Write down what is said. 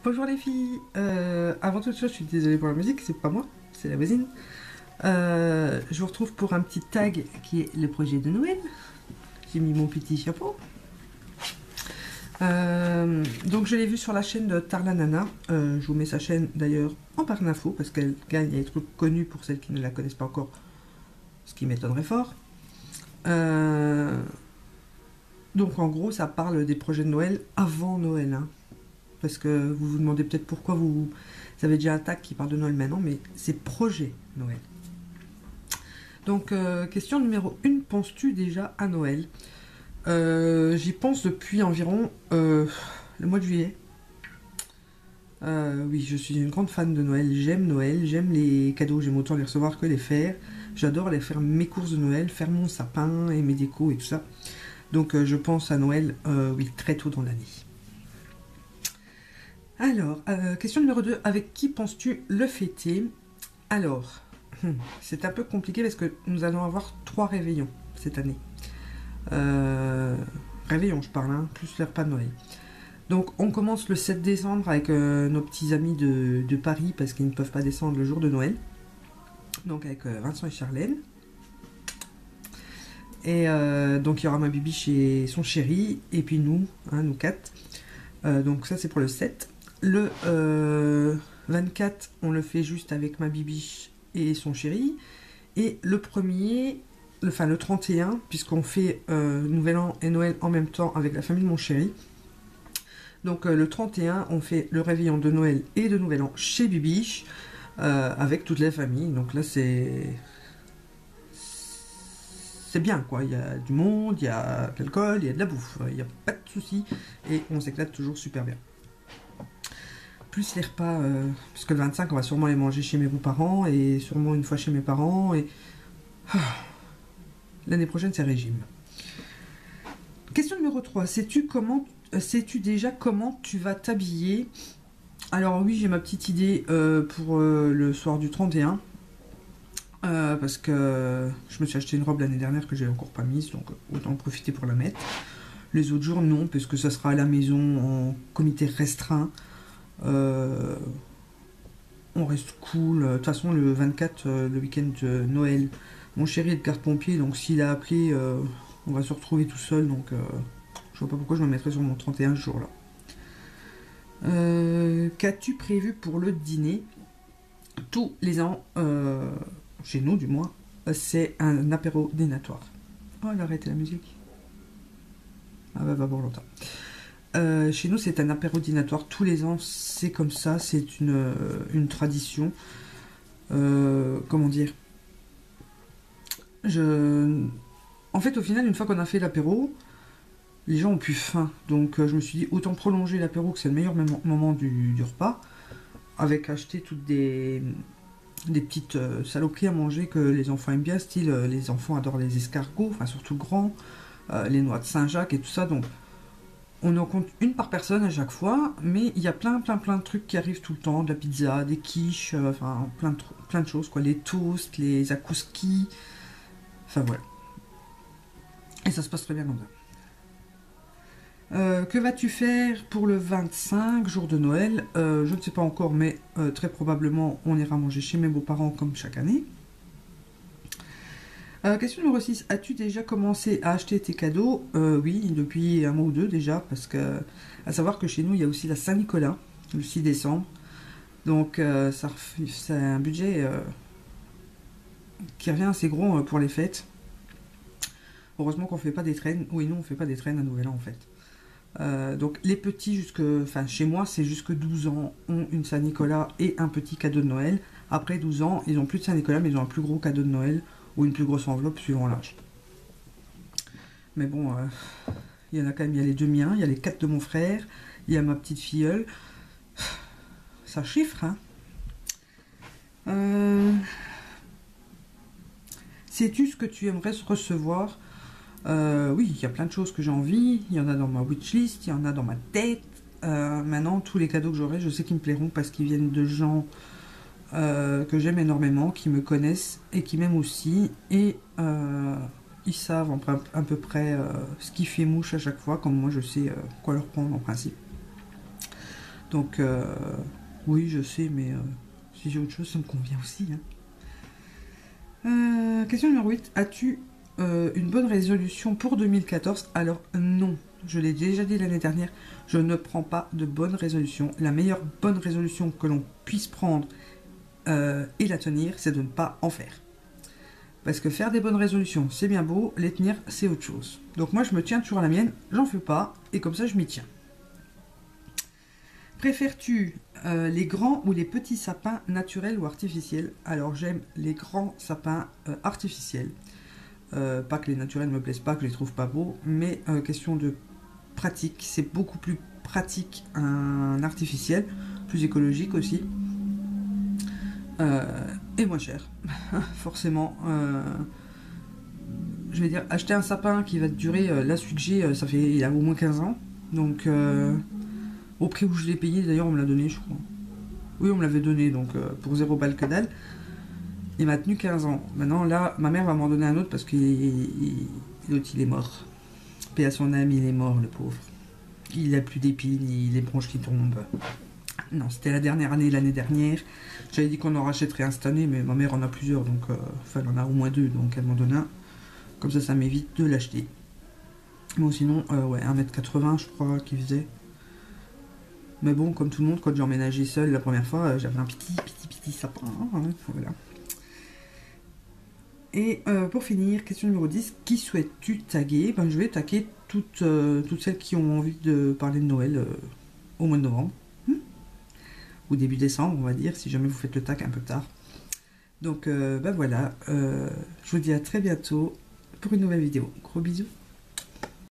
Bonjour les filles. Avant toute chose, je suis désolée pour la musique, c'est pas moi, c'est la voisine. Je vous retrouve pour un petit tag qui est le projet de Noël. J'ai mis mon petit chapeau. Donc je l'ai vu sur la chaîne de Tarla Nana. Je vous mets sa chaîne d'ailleurs en barre d'infos parce qu'elle gagne des trucs connus pour celles qui ne la connaissent pas encore, ce qui m'étonnerait fort. Donc en gros, ça parle des projets de Noël avant Noël, hein. Parce que vous vous demandez peut-être pourquoi vous avez déjà un tag qui parle de Noël maintenant, mais c'est projet Noël. Donc, question numéro 1, penses-tu déjà à Noël? J'y pense depuis environ le mois de juillet. Oui, je suis une grande fan de Noël, j'aime les cadeaux, j'aime autant les recevoir que les faire. J'adore aller faire mes courses de Noël, faire mon sapin et mes décos et tout ça. Donc, je pense à Noël, oui, très tôt dans l'année. Alors, question numéro 2, avec qui penses-tu le fêter? Alors, c'est un peu compliqué parce que nous allons avoir 3 réveillons cette année. Réveillons, je parle, hein, plus les repas de Noël. Donc, on commence le 7 décembre avec nos petits amis de Paris parce qu'ils ne peuvent pas descendre le jour de Noël. Donc, avec Vincent et Charlène. Et donc, il y aura ma bibiche et son chéri, et puis nous, hein, nous 4. Donc, ça, c'est pour le 7. Le 24, on le fait juste avec ma bibiche et son chéri. Et le premier, enfin le 31, puisqu'on fait Nouvel An et Noël en même temps avec la famille de mon chéri. Donc le 31, on fait le réveillon de Noël et de Nouvel An chez bibiche, avec toute la famille. Donc là, c'est bien, quoi. Il y a du monde, il y a de l'alcool, il y a de la bouffe. Il n'y a pas de souci. Et on s'éclate toujours super bien. Plus les repas, puisque le 25 on va sûrement les manger chez mes beaux-parents et sûrement une fois chez mes parents et l'année prochaine c'est régime. Question numéro 3, sais-tu déjà comment tu vas t'habiller? Alors oui, j'ai ma petite idée pour le soir du 31 parce que je me suis acheté une robe l'année dernière que j'ai encore pas mise, donc autant en profiter pour la mettre. Les autres jours non, parce que ça sera à la maison en comité restreint. On reste cool. De toute façon, le 24, le week-end de Noël, mon chéri est de garde-pompier, donc s'il a appelé, on va se retrouver tout seul. Donc, je vois pas pourquoi je me mettrais sur mon 31 ce jour-là. Qu'as-tu prévu pour le dîner? Tous les ans, chez nous du moins, c'est un apéro dînatoire. Oh, elle a arrêté la musique. Ah bah, va voir longtemps. Chez nous, c'est un apéro dînatoire. Tous les ans, c'est comme ça. C'est une tradition. Comment dire? En fait, au final, une fois qu'on a fait l'apéro, les gens ont plus faim. Donc, je me suis dit, autant prolonger l'apéro, que c'est le meilleur moment du repas, avec acheter toutes des petites saloperies à manger que les enfants aiment bien. Style, les enfants adorent les escargots, enfin, surtout grands, les noix de Saint-Jacques et tout ça. Donc, on en compte une par personne à chaque fois, mais il y a plein de trucs qui arrivent tout le temps, de la pizza, des quiches, enfin plein de choses, quoi, les toasts, les akouskis, enfin voilà. Et ça se passe très bien comme ça. Que vas-tu faire pour le 25, jour de Noël? Je ne sais pas encore, mais très probablement on ira manger chez mes beaux-parents comme chaque année. Question numéro 6, as-tu déjà commencé à acheter tes cadeaux? Oui, depuis un mois ou deux déjà, parce que, à savoir que chez nous, il y a aussi la Saint-Nicolas, le 6 décembre. Donc, c'est un budget qui revient assez gros pour les fêtes. Heureusement qu'on fait pas des traînes. Oui, nous, on fait pas des traînes à Nouvel An, en fait. Donc, les petits, enfin, chez moi, c'est jusque 12 ans, ont une Saint-Nicolas et un petit cadeau de Noël. Après 12 ans, ils n'ont plus de Saint-Nicolas, mais ils ont un plus gros cadeau de Noël ou une plus grosse enveloppe suivant l'âge. Mais bon, il y en a quand même, il y a les 2 miens, il y a les 4 de mon frère, il y a ma petite filleule. Ça chiffre, hein. Sais-tu ce que tu aimerais recevoir? Oui, il y a plein de choses que j'ai envie, il y en a dans ma wishlist, il y en a dans ma tête. Maintenant, tous les cadeaux que j'aurai, je sais qu'ils me plairont parce qu'ils viennent de gens que j'aime énormément, qui me connaissent et qui m'aiment aussi, et ils savent à peu près ce qui fait mouche à chaque fois, comme moi je sais quoi leur prendre en principe. Donc, oui, je sais, mais si j'ai autre chose, ça me convient aussi. Hein. Question numéro 8. As-tu une bonne résolution pour 2014? Alors, non. Je l'ai déjà dit l'année dernière, je ne prends pas de bonne résolution. La meilleure bonne résolution que l'on puisse prendre et la tenir, c'est de ne pas en faire. Parce que faire des bonnes résolutions, c'est bien beau, les tenir, c'est autre chose. Donc moi, je me tiens toujours à la mienne, j'en fais pas, et comme ça, je m'y tiens. Préfères-tu les grands ou les petits sapins naturels ou artificiels? Alors, j'aime les grands sapins artificiels. Pas que les naturels ne me plaisent pas, que je les trouve pas beaux, mais question de pratique. C'est beaucoup plus pratique un artificiel, plus écologique aussi. Et moins cher, forcément. Je vais dire, acheter un sapin qui va te durer, là celui que j'ai, il a au moins 15 ans. Donc, au prix où je l'ai payé, d'ailleurs on me l'a donné, je crois. Oui, on me l'avait donné, donc pour 0 balles que dalle. Il m'a tenu 15 ans. Maintenant, là, ma mère va m'en donner un autre parce que l'autre, il est mort. Paix à son âme, il est mort, le pauvre. Il a plus d'épines, il a les branches qui tombent. Non, c'était la dernière année, l'année dernière. J'avais dit qu'on en rachèterait un cette année, mais ma mère en a plusieurs, donc enfin, elle en a au moins 2, donc elle m'en donne un. Comme ça m'évite de l'acheter. Bon, sinon, ouais, 1,80 m, je crois qu'il faisait. Mais bon, comme tout le monde, quand j'ai emménagé seul la première fois, j'avais un petit sapin. Hein, voilà. Et pour finir, question numéro 10, qui souhaites-tu taguer? Ben, je vais taguer toutes celles qui ont envie de parler de Noël au mois de novembre. Ou début décembre, on va dire, si jamais vous faites le tag un peu tard. Donc, ben voilà, je vous dis à très bientôt pour une nouvelle vidéo. Gros bisous.